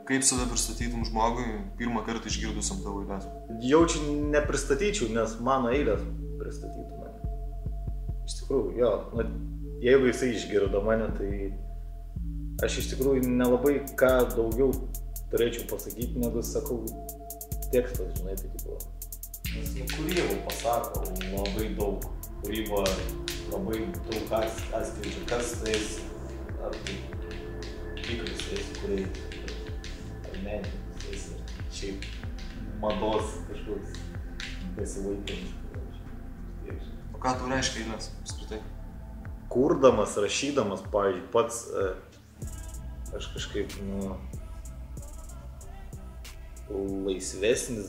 Kaip save pristatytum žmogui pirmą kartą išgirdusiam tavo eiles? Jaučiu nepristatyčiau, nes mano eilės pristatytų mane. Iš tikrųjų, jo, jeigu jisai išgirdo mane, tai aš iš tikrųjų nelabai ką daugiau turėčiau pasakyti, negu sakau tekstas, žinai, tai tipo. Nes kūrybą pasako labai daug, kūryba labai daug atskleidžia, kas tai esi, ar tai tikras esi, kuriai, ar menininkas esi, šiaip mados kažkoks besivaikinis. O ką tau reiškia eiles apskritai? Kurdamas, rašydamas, pavyzdžiui, pats aš kažkaip, laisvesnis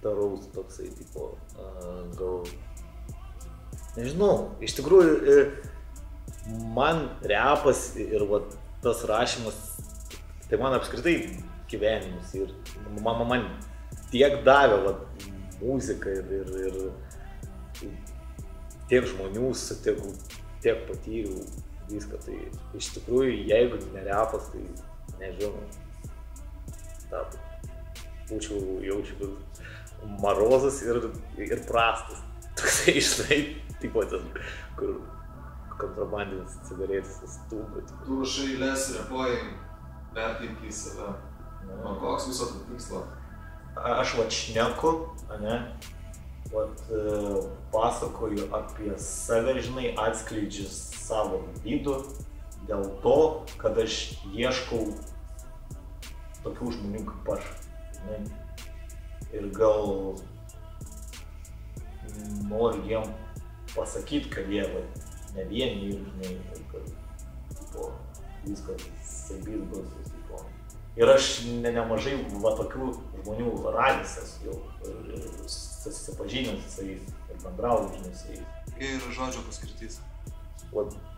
daraus toksai, tipo, gal, nežinau, iš tikrųjų, man repas ir va, tas rašymas, tai man apskritai gyvenimas ir man tiek davė va, muziką ir tiek žmonių sutikau, tiek patyriau viską, tai iš tikrųjų, jeigu ne repas, tai nežinau, būčiau jaučiu marozas ir prastas. Toksai išnai, tipo tas, kur kontrabandinis cigaretės stūba. Tu rašai eiles, repuoji, perteiki į save. O koks viso to tikslo? Aš vat šneku, ane? Vat pasakoju apie save, žinai, atskleidžiu savo vidų dėl to, kad aš ieškau tokių žmonių kaip aš, žinai. Ir gal noriu jiem pasakyti, kad jie ne vieni ir, žinai, kad tipo, viskas sabys bus. Ir aš nemažai va tokių žmonių radęs esu jau ir susipažinęs su jais ir bendrauju, žinai, su jais. Kokia yra žodžio paskirtis?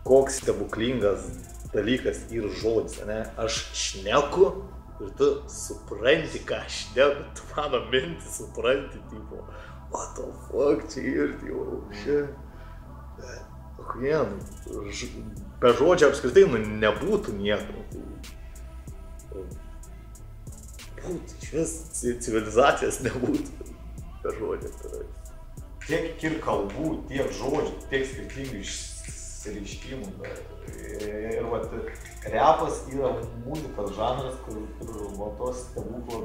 Koks stebuklingas dalykas yra žodis, ne? Aš šneku ir tu supranti, ką aš šneku, tu mano mintį supranti, tipo, what the fuck, čia ir, tipo, be žodžio apskritai, nebūtų nieko. Iš vis civilizacijos nebūtų be žodžio. Tiek ir kalbų, tiek žodžių, tiek skirtingų išsireiškimų. Ir vat, repas yra muzikos žanras, kur tos stebuklo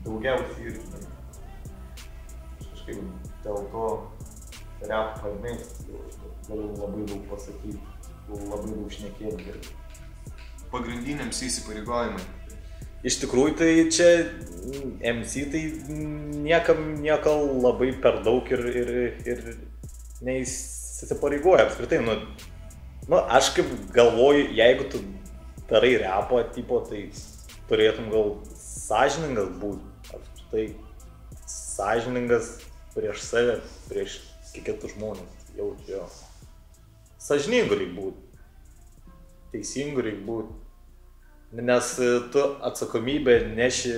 daugiausiai ir. Aš kažkaip dėl to repą pamėgstu, galiu labai daug pasakyti, labai daug šnekėti. Pagrindiniams įsipareigojimai. Iš tikrųjų, tai čia MC tai niekam labai per daug ir neįsipareigoja apskritai. Aš kaip galvoju, jeigu tu darai repą, tipo, tai turėtum gal sąžiningas būti. Apskritai sąžiningas prieš save, prieš kitus žmonės. Jau. Sąžiningu reikia būti. Teisingu reikia būti. Nes tu atsakomybę neši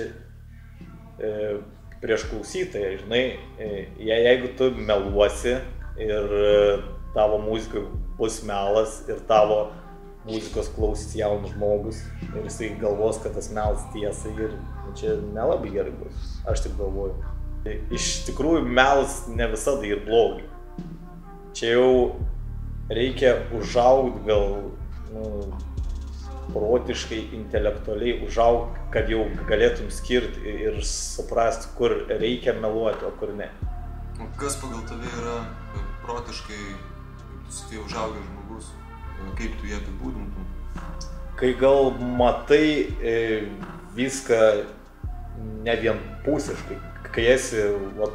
prieš klausytoją, žinai, jeigu tu meluosi ir tavo muzika bus melas ir tavo muzikos klausys jaunas žmogus ir jisai galvos, kad tas melas tiesa ir čia nelabai gerai bus, aš taip galvoju. Iš tikrųjų, melas ne visada ir blogai. Čia jau reikia užaugti gal, protiškai, intelektualiai užaugti, kad jau galėtum skirti ir suprasti, kur reikia meluoti, o kur ne. O kas pagal tave yra protiškai, kaip tu sakai, užaugęs žmogus, kaip tu jį apibūdintum? Kai gal matai viską ne vienpusiškai, kai esi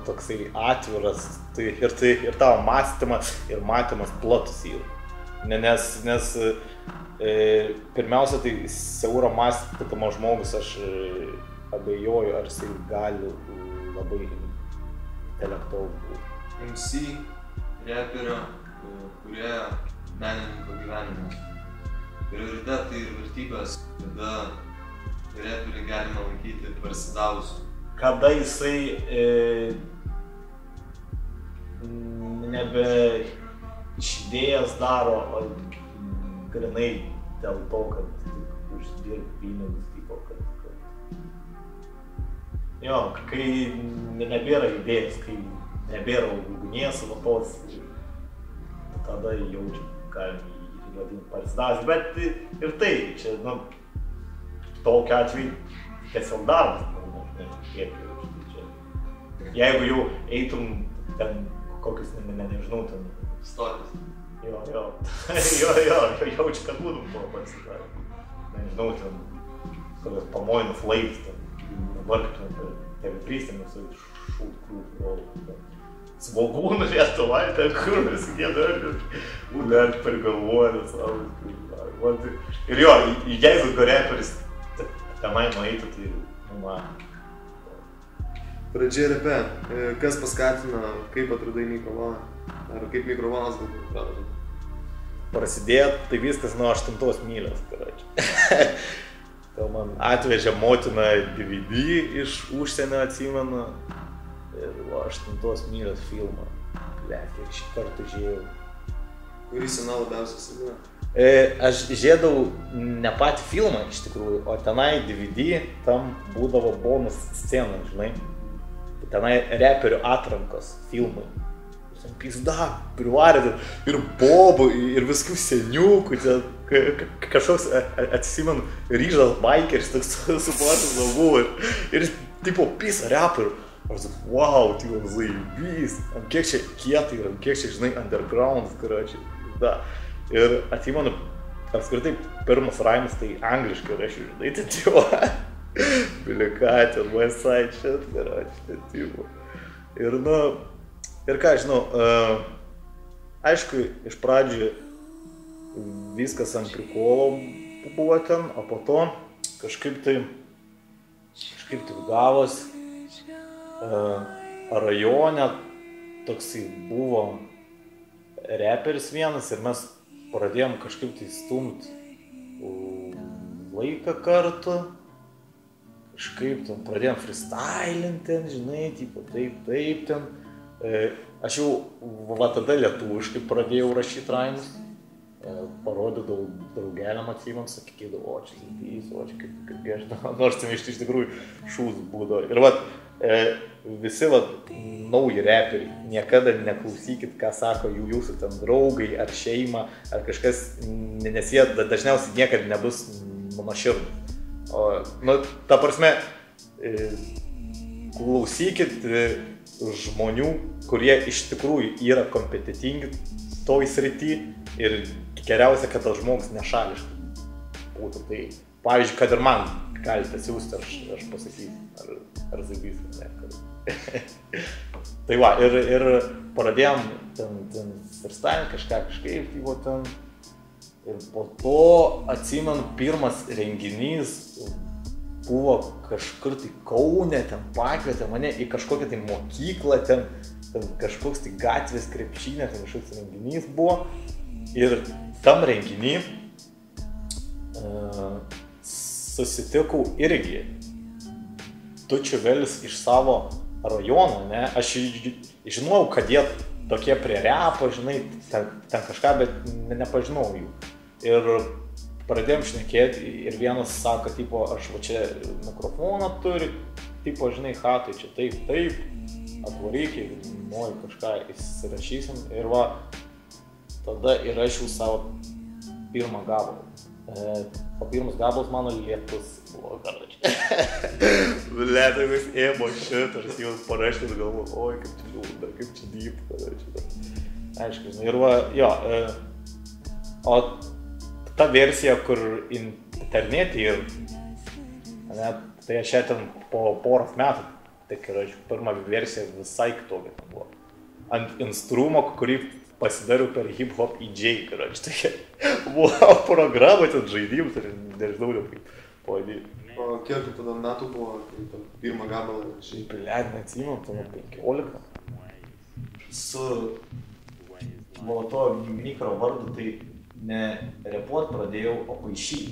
toksai atviras, tai ir tavo mąstymas ir matymas platus yra. Nes pirmiausia, tai siauro mąstydamas žmogus, aš abejoju, ar jisai gali labai intelektualus būti. MC, reperio, kurie menininko gyvenimas. Prioritetai ir vertybės, kada reperį galima laikyti parsidavusiu. Kada jisai nebe iš idėjas daro, o grinai dėl to, kad uždirb pinigus, tipo, kad Jo, kai nebėra idėjas, kai nebėra ugnies, vatos, tada jaučiu, galim jį vadinti paristas, bet ir tai, čia, nu, tokiu atveju tiesiog darbas, kiek čia. Jeigu jau eitum ten kokius, nežinau, ten... Stotis. Jo, jaučiu, kad būtum to pasidarė. Nežinau, ten, kokios pamojinas laivs, ten, dabar kaip ten, TV3, ten visai šūtų, Svogūnų Lietuvai, ten kur visi gėdari, net per galvoju, savo. Ir jo, jeigu reperis tenai nueitų, tai, nu, man. Pradžia repe, kas paskatina, kaip atradai mikrofoną? Ar kaip mikrofonas galbūt atrado? Prasidėjo tai viskas nuo 8 mylios, karočiui. Tai man atvežė motina DVD iš užsienio, atsimenu. Ir 8 mylios filmą. Kiek šį kartą žiūrėjau. Kurį seną labiausiai įsidėjo? Aš žiūrėdavau ne patį filmą iš tikrųjų, o tenai DVD tam būdavo bonus scena, žinai. Tenai reperių atrankos filmai. Pizda, privarė ir bobų, ir viskų seniukų, kažkoks, atsimenu, ryžas bikeris, toks supratęs buvo ir tipo pisa reperių. Aš sakai, wow, tipo zaibys, ant kiek čia kietai ir ant kiek čia, žinai, underground, karočiai, da. Ir atsimenu, apskritai, pirmas raimas tai angliškai rašiau, žinai, tai tipo, Bilikatė, West Side shit, karočiai, tai tipo. Ir, nu, ir ką, žinau, aišku, iš pradžių viskas ant prikolo buvo ten, o po to kažkaip tai gavos rajone toksai buvo reperis vienas ir mes pradėjom kažkaip tai stumt laiką kartu, kažkaip ten pradėjom freestylint ten, žinai, tipo taip ten. Aš jau va tada lietuviškai pradėjau rašyti raimus, parodydavau draugeliam atsimam, sakydavau, o čia lydys, o čia kaip gešta, nors ten iš tikrųjų šūs būdavo. Ir vat, visi vat nauji reperiai, niekada neklausykit, ką sako jūsų ten draugai ar šeima, ar kažkas, nes jie dažniausiai niekada nebus nuoširdūs. Nu, ta prasme, klausykit žmonių, kurie iš tikrųjų yra kompetitingi toj srity ir geriausia, kad tas žmogus nešališkai būtų. Tai, pavyzdžiui, kad ir man galite siūsti, aš pasakysiu, ar zaibys, ne. Tai va, ir pradėjom ten freestyle kažkaip, tai ten. Ir po to, atsimenu, pirmas renginys buvo kažkur tai Kaune, ten pakvietė mane į kažkokią tai mokyklą, ten kažkoks tai gatvės krepšinė, ten kažkoks renginys buvo. Ir tam renginį susitikau irgi Tučiuvelis iš savo rajono, ne? Aš žinojau, kad jie tokie prie repo, žinai, ten kažką, bet nepažinau jų. Ir pradėjom šnekėti ir vienas sako, tipo, aš va čia mikrofoną turi, tipo, žinai, hatai čia taip, atvaryk, jeigu nori kažką įsirašysim. Ir va, tada įrašiau savo pirmą gabalą. O pirmas gabalas mano lietus buvo, karočiui. Lietuvis ėmo šitas, jau parašyti ir galvoju, oi, kaip čia liūdna, kaip čia dyp, karočiui. Aišku, žinai, ir va, jo, o ta versija, kur internete ir, ne, tai aš ją ten po poros metų, tai karočiui, pirma versija visai kitokia buvo. Ant instrumo, kurį pasidariau per hip-hop EJ, karočiui, tai buvo programa, ten žaidimus ir nežinau, kaip pavadinti. O kiek tu tada metų buvo, kai tą pirmą gabalą šiaip? Bled, neatsimenu, tada 15. Su to mikro vardu, tai ne repuot pradėjau, o paišyti.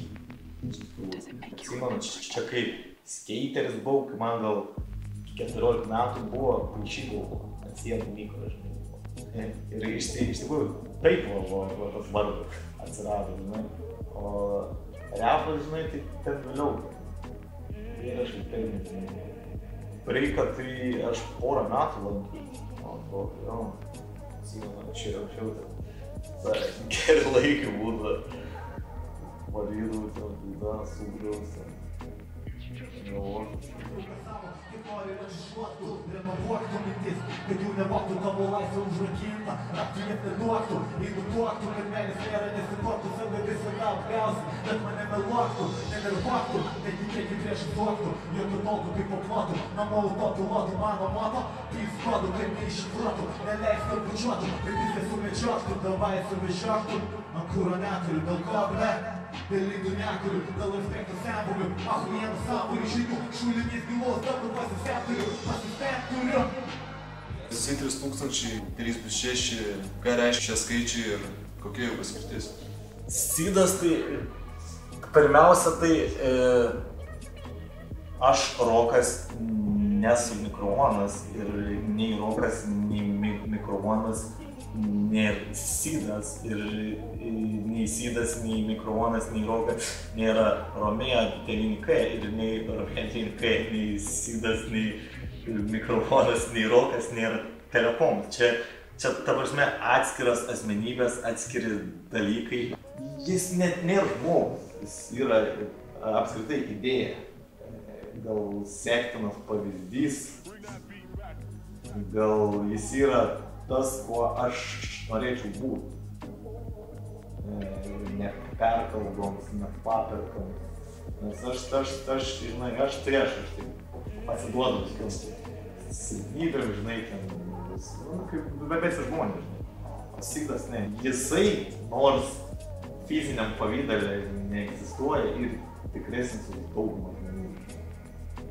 Atsimenu, čia kaip skateris buvau, kai man gal 14 metų buvo, paišydavau ant sienų mikro, žinai. Ir iš tikrųjų taip buvo tas vardas atsirado, žinai. O repas, žinai, tai ten vėliau. Ir aš kaip Breiką tai aš porą metų lankiau. Man atrodo, jo. Atsimenu, čia anksčiau ten geri laikai būdavo. Varydavau ten, dainas, sugrįvaus ten. Nori iššuotų, renovuoktų mintis, kad jų nevoktų tavo laisvę užrakinta, naktų jiems neduoktų, jeigu duoktų, kad meilės nėra, nesikortų, save visada apgausi, bet mane meluoktų, nenervuoktų, netikėti prieš duoktų, jokių toltų kaip aplotų, namo autopilotų, mano moto, pyskodų, kaip neiššifruotų, neleistų ir bučiuotų, kad viską sumedžioktų, davai suvežioktų, ant kūro neturiu, dėl ko ble. Dėl lydų nekuriu, dėl efektų senbuvių, ahuienų sambūrių žinių, šulinės bylos, dabar pasistengturiu. 3000, 3+6, ką reiškia šie skaičiai ir kokia jų paskirtis? Sydas tai, pirmiausia tai, aš rokas nesu mikrofonas ir nei rokas, nei mikrofonas nėra sydas ir nei sydas, nei mikrofonas, nei rokas nėra Romeo 9K ir nei Romeo 9K, nei sydas, nei mikrofonas, nei rokas nėra telefonas. Čia ta prasme atskiras asmenybės, atskiri dalykai. Jis net nėra žmogus, jis yra apskritai idėja, gal sektinas pavyzdys, gal jis yra tas, kuo aš norėčiau būti. Neperkalboms, nepaperkams. Nes aš taip pasiduodu viskiam silpnybėm, žinai, ten, kaip bebesi žmonės, žinai. Sydas ne. Jisai, nors fiziniam pavydale neegzistuoja ir tikresnis už daugumą žmonių.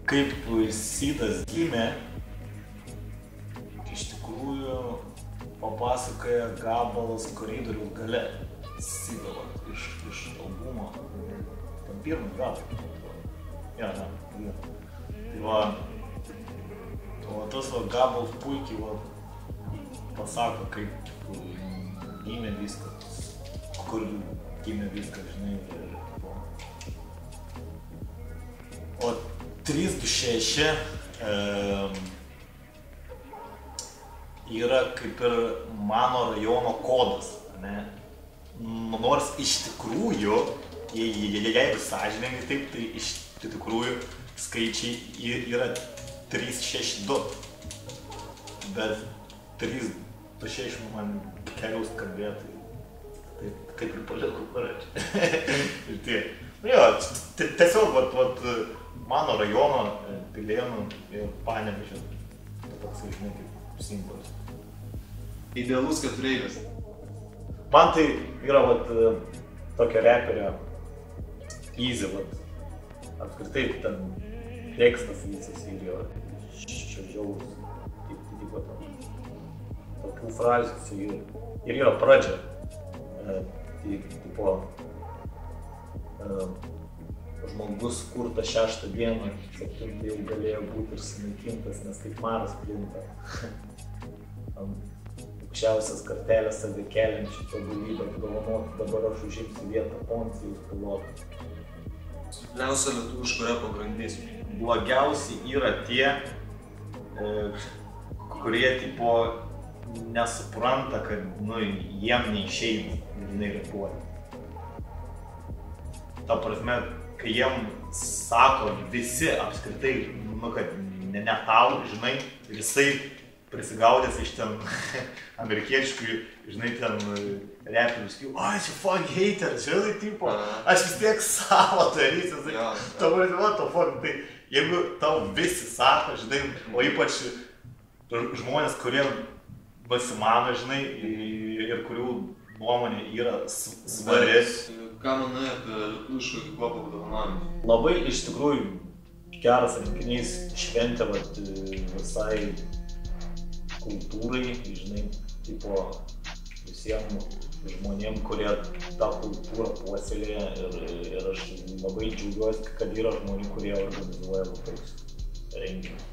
Kaip Sydas gimė, iš tikrųjų papasakoja gabalas koridoriaus gale. Sydo iš albumo, tam pirmas gabalas. Ja. Tai va, tas gabalas puikiai pasako, kaip gimė viskas, kur gimė viskas, žinai. O 326 yra kaip ir mano rajono kodas, ne? Nors iš tikrųjų, jeigu sąžiningai taip, tai iš tikrųjų skaičiai yra 362, bet 326 man keliaus skambėtų, taip kaip ir palikau paračiai. Ir tiek. Jo, tiesiog mano rajono, Pilėnų ir Panevėžio, toks, žinai, kaip simbolis. Idealus ketureivis. Man tai yra tokio reperio Easy, apskritai ten tekstas visas ir jo šiaudžiaus, tipo tam, tokių frazių ir yra pradžia, tipo, žmogus kurta 6 dieną, 7 jau galėjo būti ir sunaikintas, nes kaip maras plinta. Aukščiausias kartelės save keliančių tobulybę apdovanoti, dabar aš užimsiu vietą Poncijus pilotų. Silpniausia lietuviško repo grandis. Blogiausi yra tie, kurie tipo nesupranta, kad jiem neišeina, žinai, repuoti. Ta prasme, kai jiem sako visi apskritai, kad ne tau, žinai, ir jisai prisigaudęs iš ten amerikietiškų, žinai, ten reperius, oi, čia fuck haters, žinai, tipo, aš vis tiek savo darysiu, tau vadinama, to fuck, tai jeigu tau visi sako, žinai, o ypač žmonės, kurie pasimano, žinai, ir kurių nuomonė yra svari. Ką manai apie lietuviško hip-hopo apdovanojimą? Labai iš tikrųjų geras renginys, šventė visai kultūrai, žinai, tipo visiems žmonėm, kurie tą kultūrą puoselėja ir aš labai džiaugiuosi, kad yra žmonių, kurie organizuoja tokius renginius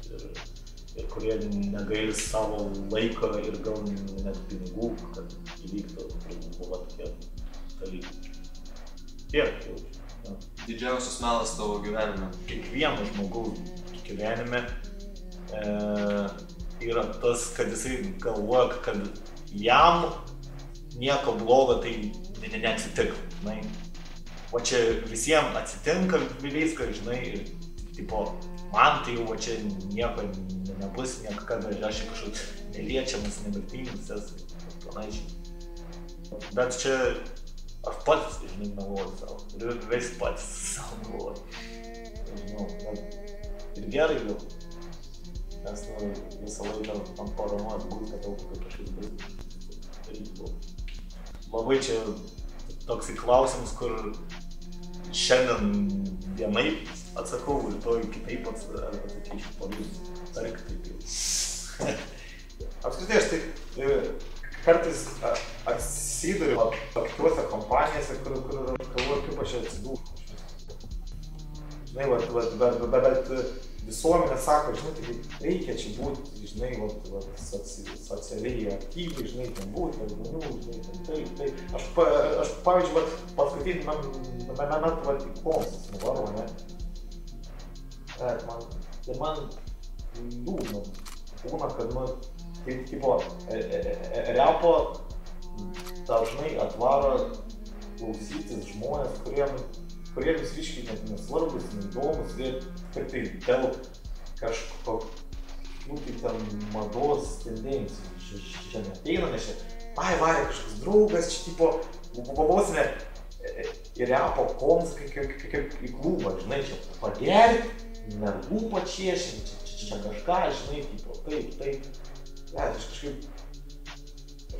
ir kurie negaili savo laiko ir gal net pinigų, kad įvyktų tokie dalykai. Tiek jau. Didžiausias melas tavo gyvenime? Kiekvieno žmogaus gyvenime yra tas, kad jisai galvoja, kad jam nieko blogo tai neatsitiko, žinai. O čia visiems atsitinka viską, žinai, ir tipo, man tai jau čia nieko nebus, niekada aš kažkoks neliečiamas, nemirtingas, panašiai. Bet čia aš pats, žinai, meluoju savo, ir vis pats savo meluoju. Žinau, ir gerai gal, nes visą laiką ant paramos bus, kad tau kažkas bus. Labai čia toks klausimas, kur šiandien vienaip atsakau, rytoj kitaip atsakyčiau, pavyzdžiui, tark taip jau. Apskritai, aš tai kartais atsiduriu tokiuose kompanijose, kur galvoju, kaip aš atsidūriau. Žinai, bet visuomenė sako, žinai, tai reikia čia būti, žinai, socialiai aktyviai, žinai, ten būti, žmonių, žinai, taip. Aš pavyzdžiui, paskutinį metą į konsas nuvarau, ne? Man liūdna būna, kad, tipo, repo dažnai atvaro klausytis žmonės, kurie visiškai net nesvarbus, neįdomus, ir tik tai dėl kažkokių tai ten mados tendencijų. Čia neteina, nes čia, varė kažkoks draugas, čia tipo, vosime į repo kons kaip į klubą, žinai, čia pagerti, nervų pačiešinti, čia kažką, žinai, tipo, taip. Aš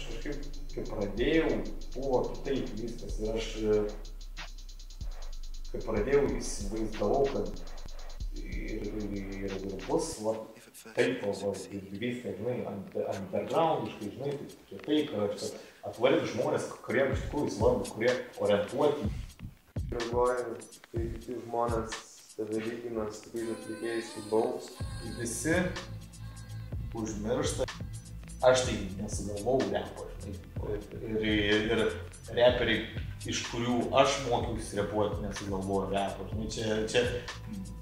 kažkaip, kai pradėjau, buvo kitaip viskas ir aš, kai pradėjau, įsivaizdavau, kad ir bus, taip, viską, žinai, undergroundiškai, žinai, taip, kad atvaryti žmonės, kurie iš tikrųjų svarbus, kurie orientuoti. Reaguoju, kai kiti žmonės tave lygina su tokiais atlikėjais futbols. Visi užmiršta. Aš tai nesugalvau repo, ir reperiai, iš kurių aš mokiausi repuoti, nesugalvoju repo. Čia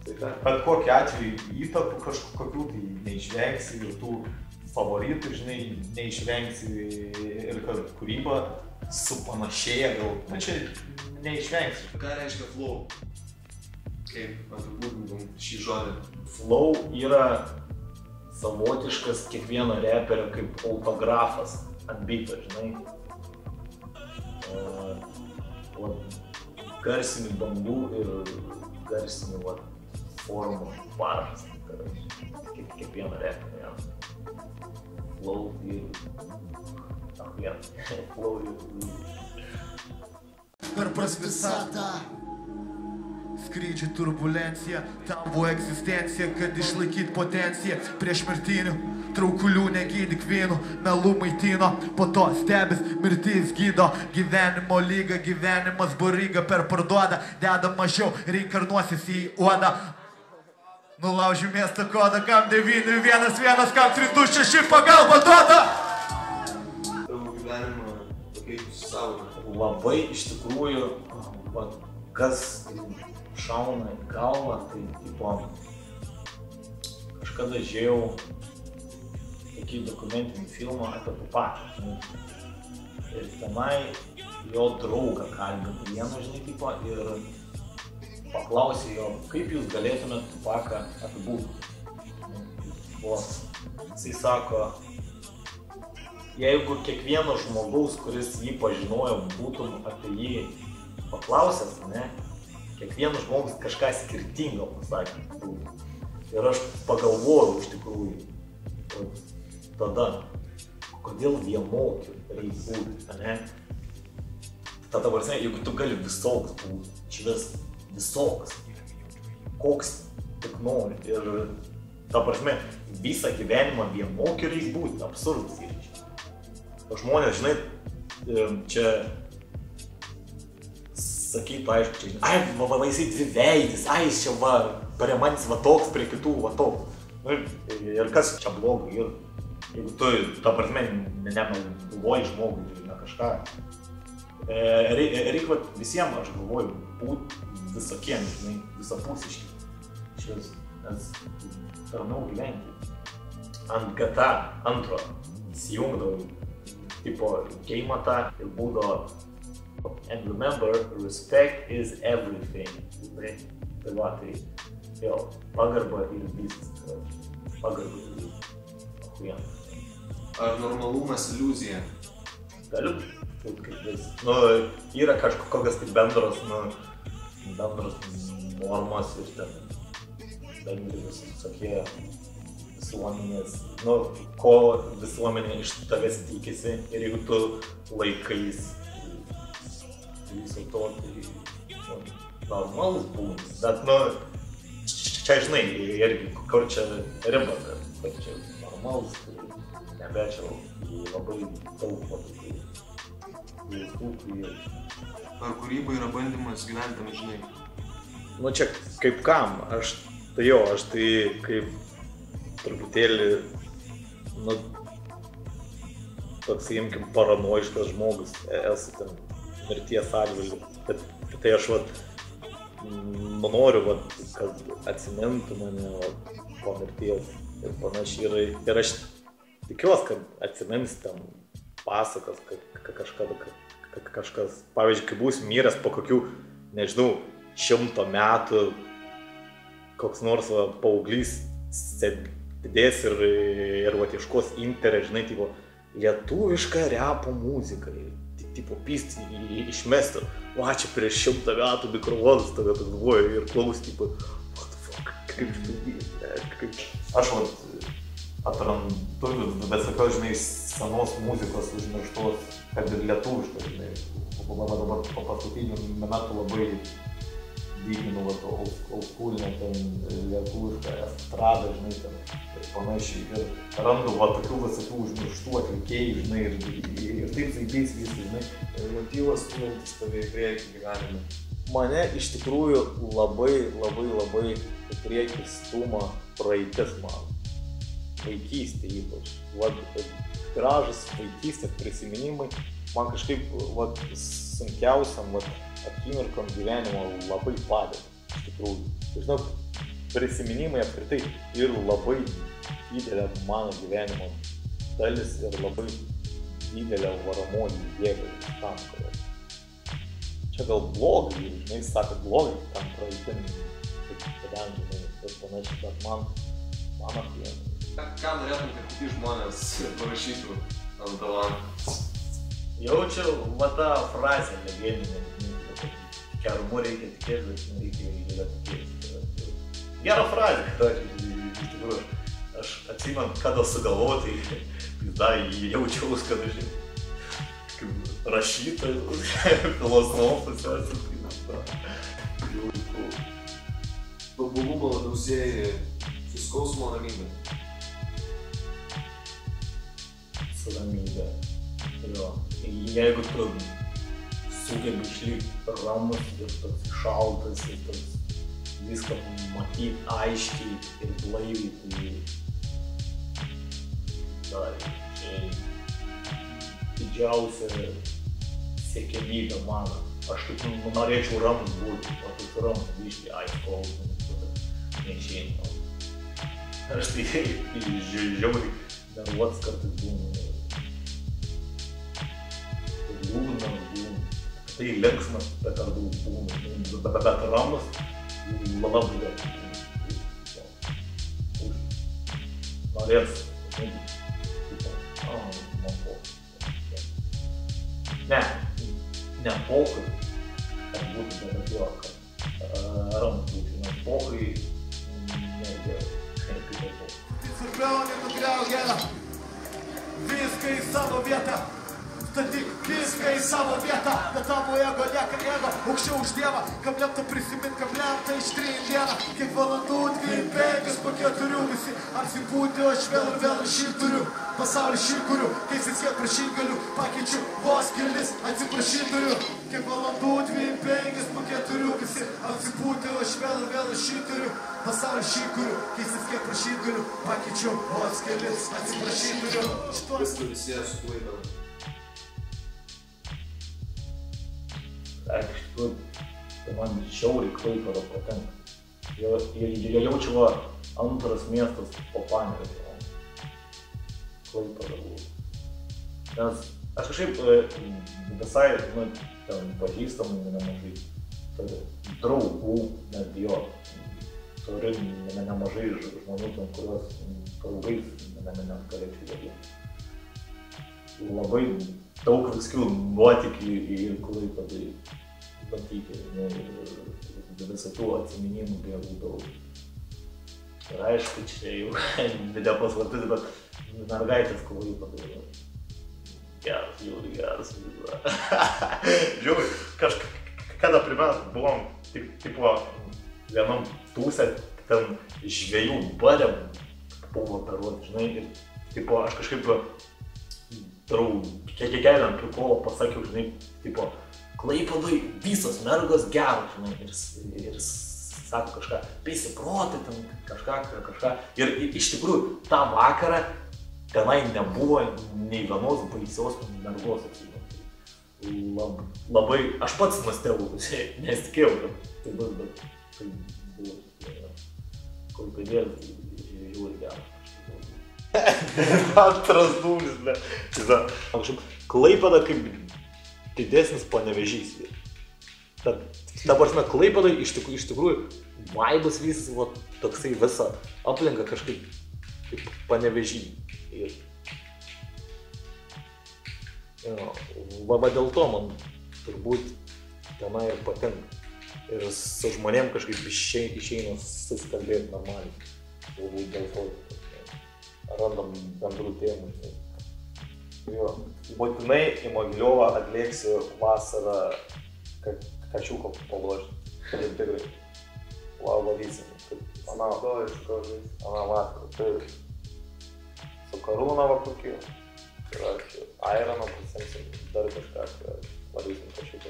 bet kokiu atveju įtakų kažkokių tai neišvengsi ir tų favoritų, žinai, neišvengsi ir kad kūryba supanašėja gal, čia neišvengsi. Ką reiškia flow? Kaip apibūdintum šį žodį? Flow yra savotiškas kiekvieno reperio kaip autografas ant beato, žinai. Garsinių bangų ir garsinių formų parašas, kiekvieno reperio. Flow ir flow ir Per visatą skrydžių turbulencija, tavo egzistencija, kad išlaikyt potenciją. Prieš mirtinių traukulių negydyk vynų, melų maitino, po to stebis, mirtis gydo. Gyvenimo lyga, gyvenimas baryga per parduoda, deda mažiau, reinkarnuosis į uodą. Nulaužiu miesto kodą, kam 911, kam 326 pagalba duoda. Tavo gyvenimą pakeitus savo. Labai iš tikrųjų, kas šauna į galvą, tai tipo kažkada žiūrėjau tokį dokumentinį filmą apie Tupaką. Ir tenai jo draugą kalbino vieną, žinai, tipo, ir paklausė jo, kaip jūs galėtumėt Tupaką apibūdinti. Jisai sako, jeigu kiekvieno žmogaus, kuris jį pažinojo, būtum apie jį paklausęs, ne, kiekvienas žmogus kažką skirtingo pasakė. Ir aš pagalvojau iš tikrųjų tada, kodėl vienokiu reikia būti, ne? Tada, prasme, jeigu tu gali visoks būti, švis visoks, koks tik nori. Ir, ta prasme, visą gyvenimą vienokiu reikia būti, absurdas yra. O žmonės, žinai, čia sakytų, aišku, čia, jisai dviveidis, jis čia prie manęs toks, prie kitų toks. Ir kas čia blogai, ir jeigu tu, ta prasme, nemeluoji žmogui, ne kažką. Reikia visiems, aš galvoju, būti visokiems, žinai, visapusiški. Nes tarnau gyventi. ant GTA antro įsijungdavau tipo geimatą ir būdavo and remember, respect is everything. Tai va, tai vėl pagarba ir viskas. Pagarba ir viskas. Ar normalumas iliuzija? Galiu būt kaip vis. Nu, yra kažkokios tai bendros normos ir ten bendri visokie visuomenės, nu, ko visuomenė iš tavęs tikisi ir jeigu tu laikais viso to, tai normalus būna. Bet, nu, čia žinai, irgi, kur čia riba, kad čia normalus, tai nebečiau labai daug tokių veiklų. Ar kūryba yra bandymas gyventi amžinai? Nu, čia kaip kam, aš tai kaip truputėlį, nu, toks, imkim, paranojiškas žmogus esu ten mirties atžvilgiu, bet tai aš noriu, kad atsimintų mane po mirties ir panašiai. Ir aš tikiuosi, kad atsimins ten pasakas, kad kažkas, pavyzdžiui, kai būsiu miręs po kokių, nežinau, 100 metų, koks nors paauglys sėdės ir ieškos internet, žinai, tipo, lietuvišką repo muziką. Tipo, pysti išmesti, va, čia prieš 100 metų mikrofonas tave galvoja ir klaus, tipo, what the fuck, kaip tu vyk, Aš atrandu, bet sakau, žinai, senos muzikos užmirštos, kad ir lietuviškos, žinai, dabar po paskutinių metų labai dyginu oldschoolinę ten lietuvišką estradą, žinai, ten ir panašiai. Ir randu tokių visokių užmirštų atlikėjų, žinai, ir taip zaibės viskas, žinai. Motyvas stumiantis tave į priekį gyvenime. Mane iš tikrųjų labai į priekį stuma praeitis man. Vaikystė ypač. Gražus vaikystės prisiminimai man kažkaip sunkiausiam akimirkom gyvenimo labai padeda, iš tikrųjų. Žinau, prisiminimai apskritai ir labai didelė mano gyvenimo dalis ir labai didelė varomoji jėga tam, kad čia gal blogai, žinai, sako blogai tam praeitim, kadangi, žinai, ir panašiai, bet man apie. Ką norėtum, kad kiti žmonės parašytų ant tavo? Jaučiu, tą frazę legendinę. Gerumu reikia tikėti, bet nereikia tikėti. Gera frazė, iš tikrųjų. Aš atsimenu, kada sugalvojau, tai jaučiaus, kad aš kaip rašytojas, filosofas esu. Tobulumo labiau sieji su skausmo ramybė. Su ramybė. Jeigu tu sugebi išlikti ramus ir toks šaltas ir toks viską matyti aiškiai ir blaiviai, tai didžiausia siekiamybė mano. Aš kaip norėčiau ramus būti, o taip ramus biškai aiškiai, neišeina. Aš tai žiauriai nervuotas kartais būnu. Tai linksmas, bet ar būna, bet ramus, labai gerai. Norės, ne pokai, kad būtų, bet jo, kad ramus būtų, nes pokai negerai, kaip pokai. Svarbiau nenugriau gėlą, viską į savo vietą. Statyk viską į savo vietą, bet tavo ego lieka ego, aukščiau už Dievą, kam lemta prisimint, kam lemta ištrint dieną. Kiek valandų, 25, po 4 visi apsipūti, o aš vėl ir vėl šil turiu. Pasaulį šil kuriu, keisis kiek prašyt galiu, pakeičiu vos kelis, atsiprašyt turiu. Kiek valandų, 25, po 4 visi apsipūti, o aš vėl ir vėl šil turiu. Pasaulį šil kuriu, keisis kiek prašyt galiu, pakeičiu vos kelis, atsiprašyt turiu. Viską visi su Klaipėda. Iš tikrųjų, tai man žiauriai Klaipėda patinka. Jie jaučiu antras miestas po Panevėžio. Klaipėda buvo. Nes aš kažkaip visai, nu, ten pažįstamų nemažai, turiu draugų, netgi jo, turiu nemažai žmonių, kuriuos draugais net galėčiau daryti. Labai daug viskių nuotykių į Klaipėdą matyti, ir visokių atsiminimų gerų daug. Ir aišku, čia jau nepaslaptis, bet mergaitės Klaipėda. Geras, jau geras. Žiūrėjau, kažkada primės buvom, tipo, vienam tūse, ten žvejų barėm buvo peruoti, žinai, ir tipo, aš kažkaip kiekvienam prikolo pasakiau, žinai, tipo, Klaipėdoj visos mergos geros, žinai, ir sako kažką, prisiproti, ten kažką. Ir iš tikrųjų, tą vakarą tenai nebuvo nei vienos baisios mergos, labai, aš pats nustebau, nesitikėjau, kad tai bus, bet tai buvo, Klaipėdėlis, žiūri geras. Antras dūlis, ble. Klaipėda kaip didesnis Panevėžys. Ta prasme, Klaipėdai iš tikrųjų vaibas visas, va, toksai visa aplinka kažkaip kaip Panevėžy. Ir va dėl to man turbūt tenai ir patinka. Ir su žmonėm kažkaip išeina susikalbėti normaliai. Galbūt dėl to randam bendrų temų. Jo, būtinai į Mogiliovą atlėksiu vasarą kačiuko paložti. Tai tikrai. Varysim. Ana vasarą. Tai su Karūna va kokiu. Ir aš Aironą pasimsim dar kažką, varysim kačiuką.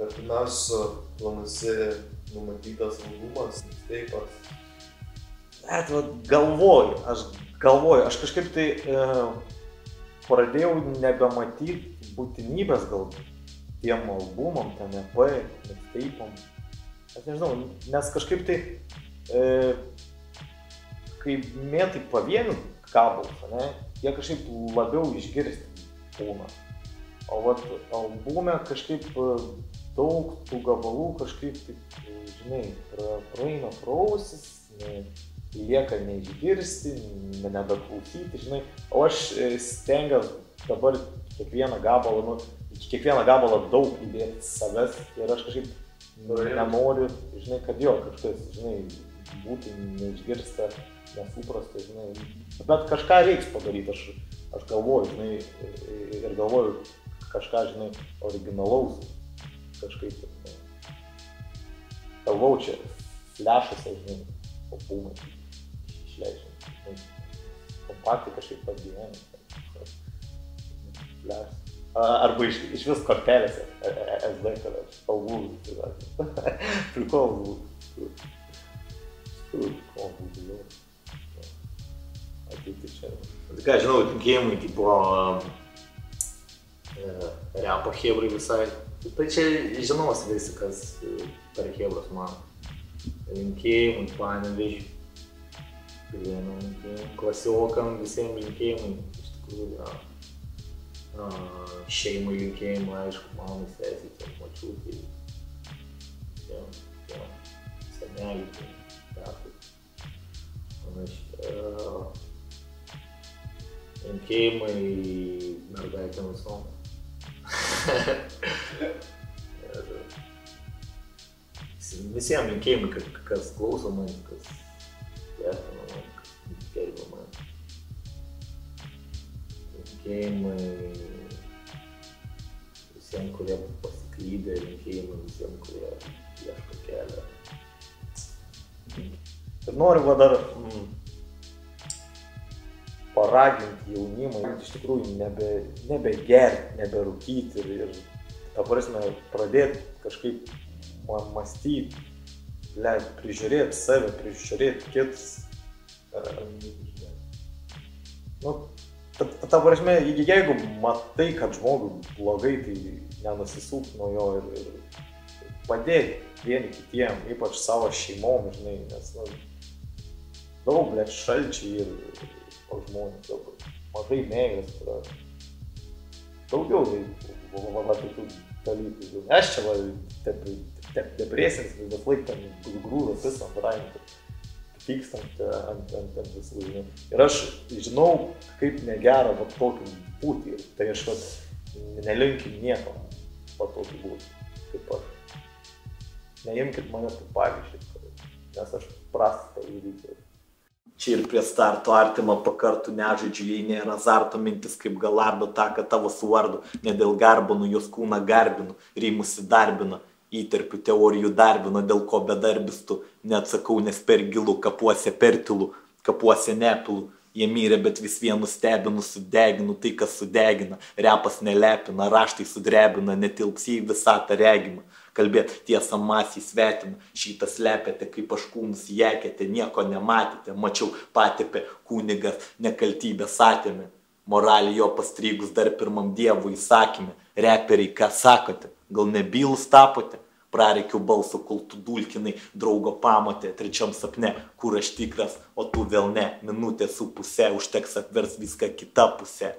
Artimiausiu planuose numatytas albumas, teipas. Galvoju, aš kažkaip tai pradėjau nebematyti būtinybės gal tiem albumam, ten EP, teipam. Aš nežinau, nes kažkaip tai, kai mėtai pavienių gabalus, ne, jie kažkaip labiau išgirsti būna. O vat albume kažkaip daug tų gabalų kažkaip, žinai, praeina pro ausis, lieka neišgirsti, nebeklausyti, žinai. O aš stengiuosi dabar kiekvieną gabalą daug įdėti savęs ir aš kažkaip nenoriu, žinai, kad jo kažkas, žinai, būtų neišgirsta, nesuprasta, žinai. Bet kažką reiks padaryti, aš galvoju, žinai, ir galvoju kažką, žinai, originalaus, kažkaip, galvoju čia, flešuose, žinai, albumai. Išleidžiam, kompaktai kažkaip padgyvenę, arba iš vis kortelėse, SD, kad aš spalvų, prikolų būtų, ateiti čia. Tai ką, žinau, linkėjimai, tipo, repo hebrai visai, tai čia žinos visi, kas per hebras man. Linkėjimai, Panevėžiui. Klasiokam visiems linkėjimai, iš tikrųjų, šeimai linkėjimai, aišku, mamai, sesei, močiutei, seneliui, tetai, panašiai. Linkėjimai mergaitėm visom. Visiems linkėjimai, kas klauso man, kas vertina man, kas gerbia man. Linkėjimai visiems, kurie pasiklydė, linkėjimai visiems, kurie ieško kelią. Ir noriu dar paraginti jaunimą, iš tikrųjų nebegerti, neberūkyti ir ta prasme pradėti kažkaip mąstyti, prižiūrėti save, prižiūrėti kitus. Nu, ta prasme, jeigu matai, kad žmogui blogai, tai nenusisūk nuo jo ir padėti vieni kitiem, ypač savo šeimom, žinai, nes daug šalčiai ir pas žmonės dabar. Mažai meilės yra. Daugiau tokių dalykų. Aš čia depresinis visas laik ten grūdas visą ant rankų. Pykstant ant visų. Ir aš žinau, kaip negera va tokį būti. Tai aš nelinkiu nieko va tokį būti, kaip aš. Neimkit mane tų pavyzdžių, nes aš prastą įvykį. Čia ir prie starto artimą pakartų nežaidžiu, jei nėra azarto mintis kaip galardo taką tavo suvardu. Ne dėl garbonų, jos kūną garbinu, rymus įdarbina. Įterpiu teorijų darbino, dėl ko bedarbis tu. Neatsakau, nes per gilu, kapuose per tylu, kapuose nepilu. Jie mirė, bet vis vien nustebinu, sudeginu tai, kas sudegina. Repas nelepina, raštai sudrebina, netilps į visatą regimą. Kalbėt tiesą masiai svetimą, šitą slepiate, kaip aš kūnus jekėte, nieko nematėte. Mačiau patepė kunigas, nekaltybės atėmė. Moralį jo pastrigus dar pirmam dievų įsakymė. Reperiai, ką sakote? Gal nebylus tapote? Prareikiu balso, kol tu dulkinai draugo pamatė, trečiam sapne, kur aš tikras, o tu vėl ne. Minutė su pusė, užteks atvers viską kita pusė.